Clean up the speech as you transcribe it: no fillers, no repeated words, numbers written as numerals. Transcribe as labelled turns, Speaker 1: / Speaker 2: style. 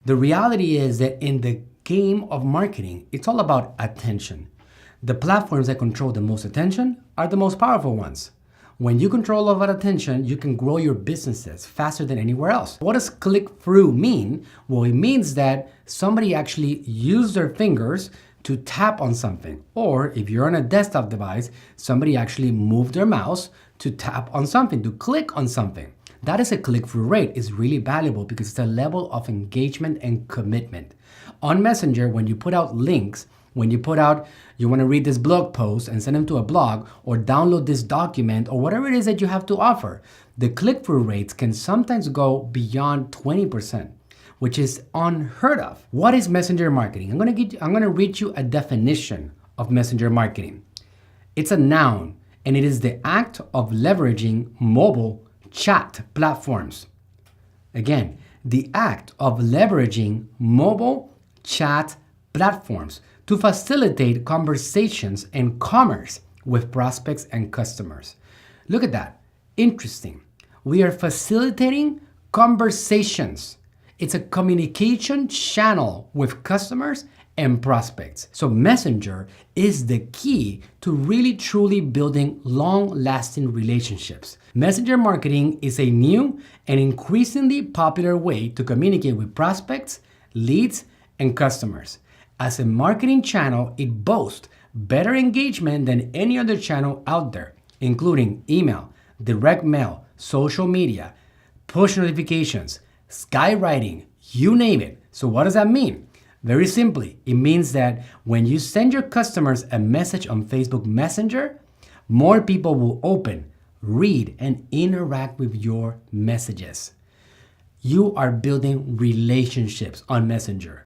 Speaker 1: The reality is that in the game of marketing, it's all about attention. The platforms that control the most attention are the most powerful ones. When you control all that attention, you can grow your businesses faster than anywhere else. What does click-through mean? Well, it means that somebody actually used their fingers to tap on something. Or if you're on a desktop device, somebody actually moved their mouse to tap on something, to click on something. That is a click-through rate. It's really valuable because it's a level of engagement and commitment. On Messenger, when you put out links, when you put out, you want to read this blog post and send them to a blog or download this document or whatever it is that you have to offer, the click-through rates can sometimes go beyond 20%, which is unheard of. What is messenger marketing? I'm going to read you a definition of messenger marketing. It's a noun, and it is the act of leveraging mobile chat platforms. Again, the act of leveraging mobile chat platforms to facilitate conversations and commerce with prospects and customers. Look at that. Interesting. We are facilitating conversations. It's a communication channel with customers and prospects. So Messenger is the key to really truly building long-lasting relationships. Messenger marketing is a new and increasingly popular way to communicate with prospects, leads, and customers. As a marketing channel, it boasts better engagement than any other channel out there, including email, direct mail, social media, push notifications, skywriting, you name it. So what does that mean? Very simply, it means that when you send your customers a message on Facebook Messenger, more people will open, read, and interact with your messages. You are building relationships on Messenger.